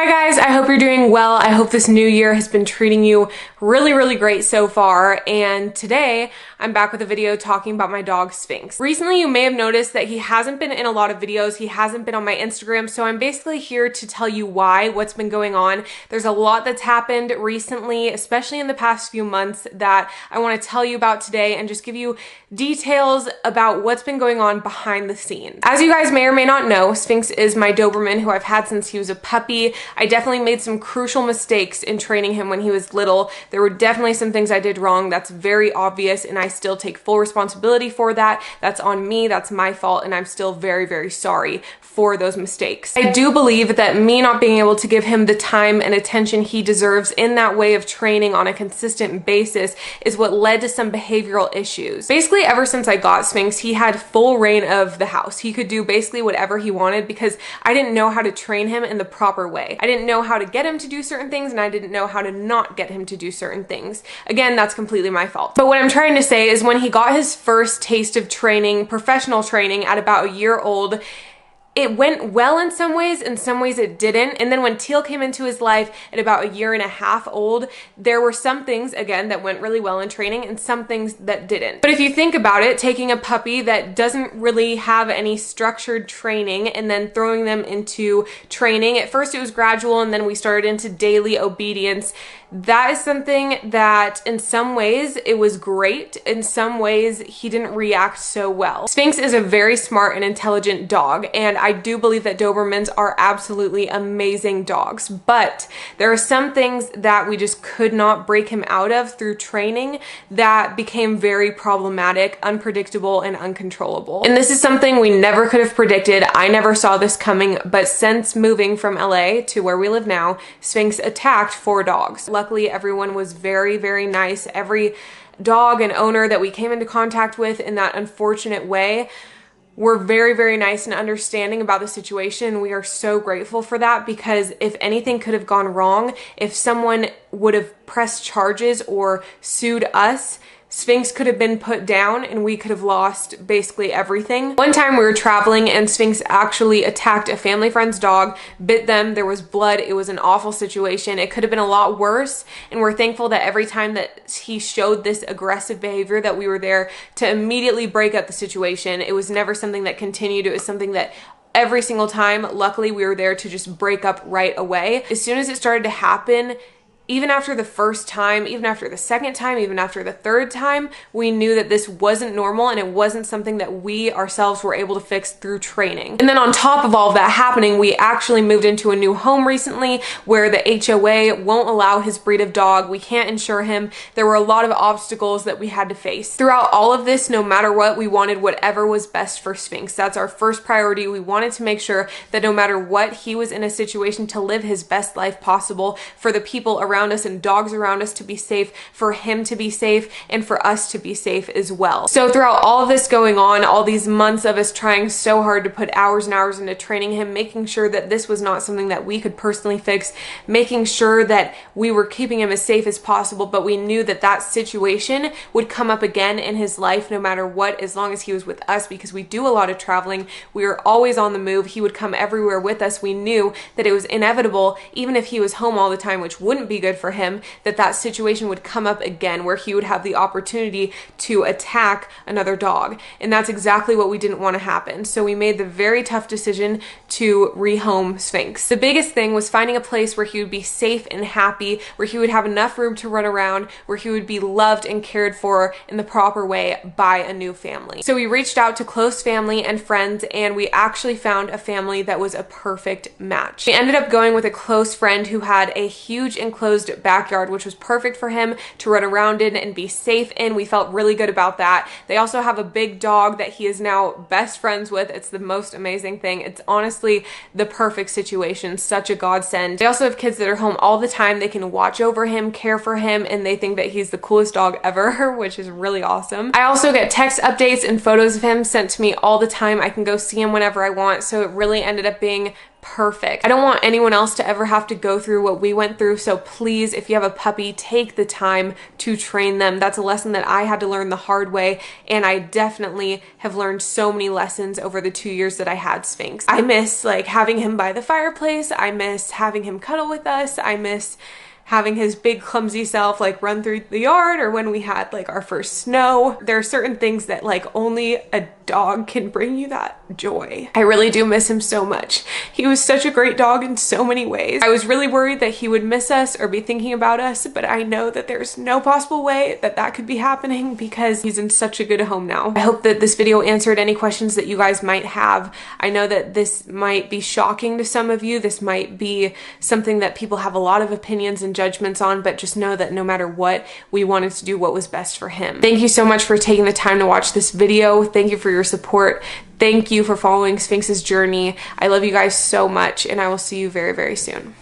Hi guys, I hope you're doing well. I hope this new year has been treating you really great so far. And today I'm back with a video talking about my dog Sphinx. Recently you may have noticed that he hasn't been in a lot of videos. He hasn't been on my Instagram. So I'm basically here to tell you what's been going on. There's a lot that's happened recently, especially in the past few months, that I want to tell you about today and just give you details about what's been going on behind the scenes. As you guys may or may not know, Sphinx is my Doberman who I've had since he was a puppy. I definitely made some crucial mistakes in training him when he was little. There were definitely some things I did wrong. That's very obvious, and I still take full responsibility for that. That's on me, that's my fault, and I'm still very sorry for those mistakes. I do believe that me not being able to give him the time and attention he deserves in that way of training on a consistent basis is what led to some behavioral issues. Basically, ever since I got Sphinx, he had full reign of the house. He could do basically whatever he wanted because I didn't know how to train him in the proper way. I didn't know how to get him to do certain things, and I didn't know how to not get him to do certain things. Again, that's completely my fault. But what I'm trying to say is when he got his first taste of training, professional training at about a year old, it went well in some ways it didn't. And then when Teal came into his life at about a year and a half old, there were some things, again, that went really well in training and some things that didn't. But if you think about it, taking a puppy that doesn't really have any structured training and then throwing them into training, at first it was gradual and then we started into daily obedience. That is something that in some ways it was great. In some ways he didn't react so well. Sphinx is a very smart and intelligent dog, and I do believe that Dobermans are absolutely amazing dogs, but there are some things that we just could not break him out of through training that became very problematic, unpredictable, and uncontrollable. And this is something we never could have predicted. I never saw this coming, but since moving from LA to where we live now, Sphinx attacked 4 dogs. Luckily, everyone was very nice. Every dog and owner that we came into contact with in that unfortunate way were very nice and understanding about the situation. We are so grateful for that, because if anything could have gone wrong, if someone would have pressed charges or sued us, Sphinx could have been put down and we could have lost basically everything. One time we were traveling and Sphinx actually attacked a family friend's dog, bit them, there was blood, it was an awful situation. It could have been a lot worse, and we're thankful that every time that he showed this aggressive behavior that we were there to immediately break up the situation. It was never something that continued, it was something that every single time, luckily, we were there to just break up right away. As soon as it started to happen, even after the first time, even after the second time, even after the third time, we knew that this wasn't normal and it wasn't something that we ourselves were able to fix through training. And then on top of all of that happening, we actually moved into a new home recently where the HOA won't allow his breed of dog. We can't insure him. There were a lot of obstacles that we had to face. Throughout all of this, no matter what, we wanted whatever was best for Sphinx. That's our first priority. We wanted to make sure that no matter what, he was in a situation to live his best life possible, for the people around us and dogs around us to be safe, for him to be safe, and for us to be safe as well. So throughout all of this going on, all these months of us trying so hard to put hours and hours into training him, making sure that this was not something that we could personally fix, making sure that we were keeping him as safe as possible, but we knew that that situation would come up again in his life no matter what, as long as he was with us, because we do a lot of traveling. We were always on the move. He would come everywhere with us. We knew that it was inevitable, even if he was home all the time, which wouldn't be good for him, that situation would come up again where he would have the opportunity to attack another dog. And that's exactly what we didn't want to happen. So we made the very tough decision to rehome Sphinx. The biggest thing was finding a place where he would be safe and happy, where he would have enough room to run around, where he would be loved and cared for in the proper way by a new family. So we reached out to close family and friends, and we actually found a family that was a perfect match. We ended up going with a close friend who had a huge enclosed backyard, which was perfect for him to run around in and be safe in. We felt really good about that. They also have a big dog that he is now best friends with. It's the most amazing thing. It's honestly the perfect situation, such a godsend. They also have kids that are home all the time. They can watch over him, care for him, and they think that he's the coolest dog ever, which is really awesome. I also get text updates and photos of him sent to me all the time. I can go see him whenever I want, so it really ended up being perfect. I don't want anyone else to ever have to go through what we went through, so please, if you have a puppy, take the time to train them. That's a lesson that I had to learn the hard way, and I definitely have learned so many lessons over the 2 years that I had Sphinx. I miss like having him by the fireplace. I miss having him cuddle with us. I miss having his big clumsy self like run through the yard, or when we had like our first snow. There are certain things that like only a dog can bring you that joy. I really do miss him so much. He was such a great dog in so many ways. I was really worried that he would miss us or be thinking about us, but I know that there's no possible way that that could be happening because he's in such a good home now. I hope that this video answered any questions that you guys might have. I know that this might be shocking to some of you. This might be something that people have a lot of opinions and judgments on, but just know that no matter what, we wanted to do what was best for him. Thank you so much for taking the time to watch this video. Thank you for your support. Thank you for following Sphinx's journey. I love you guys so much, and I will see you very, very soon.